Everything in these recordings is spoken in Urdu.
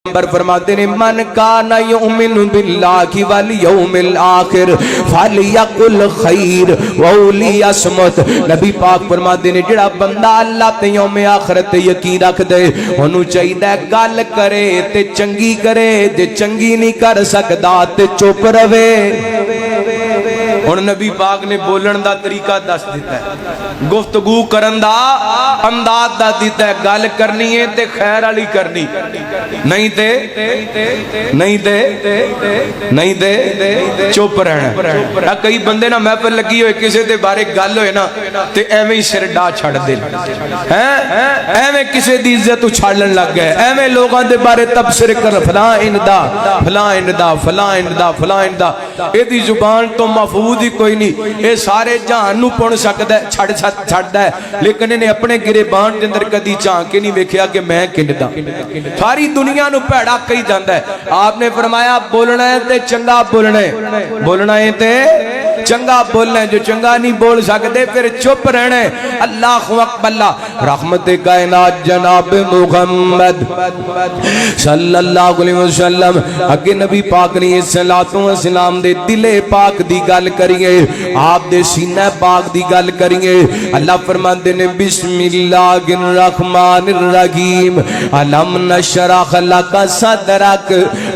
پیغمبر فرماتے ہیں من کان یؤمن باللہ والیوم آخر فلیقل خیر ولیصمت۔ نبی پاک فرماتے ہیں جڑا بندہ اللہ تے یوم آخرت تے یقین رکھ دے انہوں چاہیے گل کرے تے چنگی کرے، تے چنگی نہیں کر سکدا تے چپ رہے۔ اور نبی پاک نے بولن دا طریقہ دس دیتا ہے، گفتگو کرن دا انداز دس دیتا ہے، گل کرنی ہے تے خیر والی کرنی، نہیں تے چپ رہنا۔ کئی بندے نا محفل لگی ہوئے کسی دے بارے گل ہوئے نا تے ایویں سر ڈا چھڑ دے، ایویں کسی دی عزت اچھالن لگ گئے، ایویں لوگاں دے بارے تبصرے کر فلاں اندا فلاں اندا فلاں اندا فلاں اندا۔ اے دی زبان تو محفوظ ہی کوئی نہیں، اے سارے جہان نو پڑھ سکدا ہے، چھڑدا ہے، لیکن انہیں اپنے گریبان دے اندر کدی جھانک کے نہیں ویکھیا کہ میں کندا۔ ساری دنیا نو بھڑا کہی جاندا ہے۔ آپ نے فرمایا بولنا ہے تے چنگا بولنا ہے، بولنا ہے تے چنگا بولنا ہے، جو چنگا نہیں بول سکتے پھر چپ رہنا ہے۔ اللہ اکبر۔ اللہ رحمت کائنات جناب محمد صلی اللہ علیہ وسلم اگے نبی پاک نے صلوات و سلام دے دل پاک دی گل کریے، آپ دے سینہ پاک دی گل کریے۔ اللہ فرماندے نے بسم اللہ الرحمن الرحیم الم نشرح لک صدرک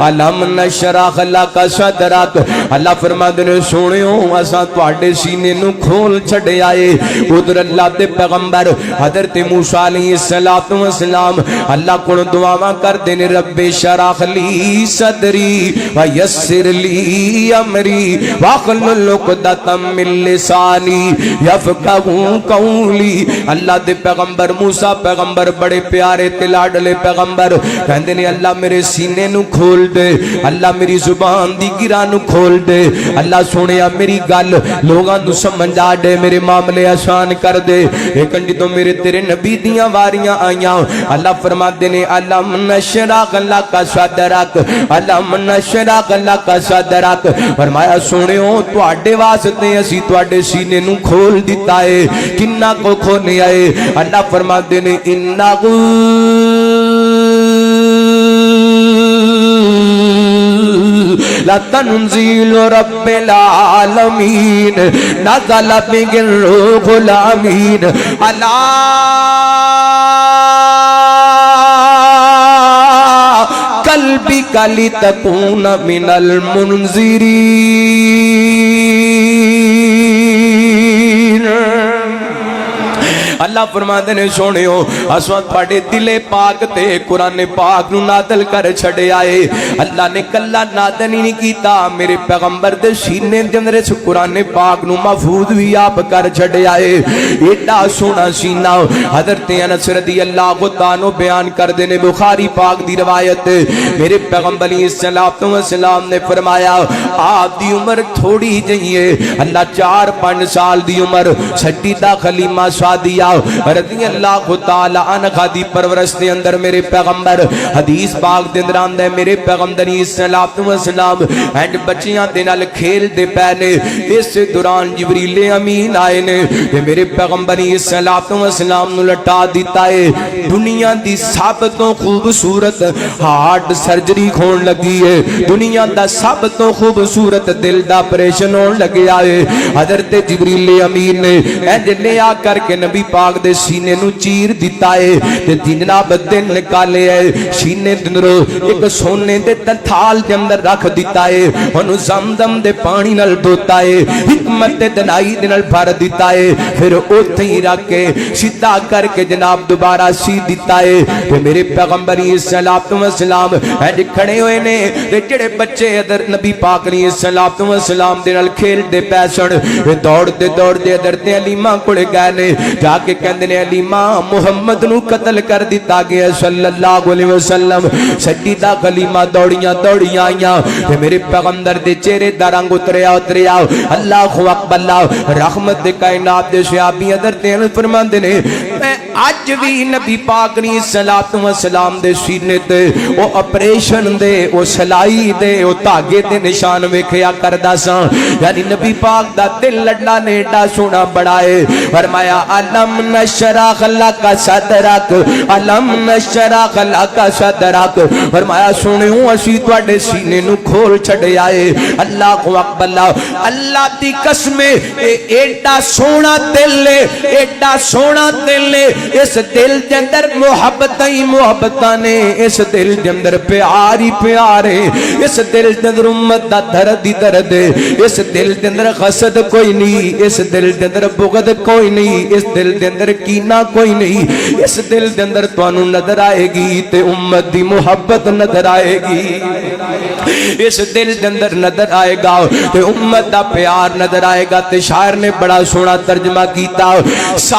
الم نشرح لک صدرک۔ اللہ فرماندے نے سونیو اساں تواڈے سینے نو کھول چھڈے آئے۔ ادھر اللہ دے پیغمبر حضرت موسیٰ علیہ السلام اللہ کو دعاواں کردے نے رب شرح لی صدری ویسر لی امری واحلل عقدۃ من لسانی یفقہوا قولی۔ اللہ دے پیغمبر موسیٰ پیغمبر بڑے پیارے تے لاڈلے پیغمبر کہندے نے اللہ میرے سینے نو کھول دے، اللہ میری زبان دی گرا نو کھول دے، اللہ سونیا میری گل لوگاں نو سمجھ آ دے، میرے معاملے آسان کر دے۔ ایک انڈی تو میرے تیرے نبی دیاں واریاں آئیاں۔ اللہ فرماتے نے الم نشرح لک صدرک الم نشرح لک صدرک۔ فرمایا سونیو تواڈے واسطے اسی تواڈے سینے نو کھول دیتا ہے، کنہ کو کھولنے آئے۔ اللہ فرماتے نے انہو لتنزیل رب العالمین نزل بہ الروح الامین علی قلبک لتکون من المنذرین۔ اللہ فرماتے نے سونیو اسواں تواڈے دل پاک تے قرآن پاک نو نازل کر چھڑے آئے۔ اللہ نے کلا نازل نہیں کیتا، میرے پیغمبر دے سینے دے اندر اس قرآن پاک نو محفوظ بھی آپ کر چھڑے آئے۔ ایڈا سونا سینہ حضرت انس رضی اللہ تعالیٰ بیان کر دینے بخاری پاک دی روایت۔ میرے پیغمبر علیہ السلام نے فرمایا آپ دی عمر تھوڑی جہیے، اللہ 4-5 سال دی عمر سجدہ خلیمہ سعدیہ رضی اللہ تعالی عنہ دی پرورش دے اندر میرے پیغمبر حدیث پاک دے اندر آندا ہے میرے پیغمبر علیہ السلام اینڈ بچیاں دے نال کھیل دے پے نے، اس دوران جبریل امین آئے نے تے میرے پیغمبر علیہ السلام نو لٹا دیتا ہے۔ دنیا دی سب تو خوبصورت ہارٹ سرجری کھون لگی ہے، دنیا دا سب تو خوبصورت دل دا آپریشن ہون لگیا ہے۔ حضرت جبریل امین نے اینڈ لے آ کر کے نبی پاک دے سینے نو چیر دیتا ہے تے جناب دل نکالے ہے، سینے دنرو ایک سونے دے تھال دے اندر رکھ دیتا ہے، انہوں زمزم دے پانی نال دھوتا ہے، حکمت دے دنائی دے نال بھر دیتا ہے، پھر اوتھے ہی رکھ کے سیدھا کر کے جناب دوبارہ سی دیتا ہے۔ تے میرے پیغمبر السلام ایڈ کھڑے ہوئے نے تے جڑے بچے ادھر نبی پاک السلام دے نال کھیل دے پیسن دوڑ دے ادھر تے علیمہ کڑے گئے نے، جا کے کہندے نے علیمہ محمد نو قتل کر دیتا گیا صلی اللہ علیہ وسلم۔ سجدہ خلیمہ دوڑیاں آئیاں تے میرے پیغمبر دے چہرے دا رنگ اتریا اللہ اکبر۔ اللہ رحمت کائنات دے صحابی ادھر تے فرماندے نے میں اج بھی نبی پاک نے صلوات و سلام دے سینے تے او آپریشن دے او سلائی دے او دھاگے تے نشان ویکھیا کردا سا یعنی نبی پاک دا دل اللہ نے ایڈا سونا بڑھائے فرمایا علم نشرح لک صدرک علم نشرح لک صدرک فرمایا سنیو اسی تواڈے سینے نو کھول چھڈے آئے اللہ اکبر اللہ دی قسم ایڈا سونا دل ہے ایڈا سونا دل ہے اس دل دے اندر محبتاں ہی محبتاں نے اس دل دے اندر پیار ہی پیار ہے اس دل دے اندر امت دا درد ہی درد ہے اس دل دے اندر حسد کوئی نہیں اس دل دے اندر بغض کوئی نہیں اس دل دے اندر کینہ کوئی نہیں اس دل دے اندر تانوں نظر آئے گی تے امت دی محبت نظر آئے گی اس دل دے اندر نظر آئے گا تے امت دا پیار نظر آئے گا تے شاعر نے بڑا سونا ترجمہ کیتا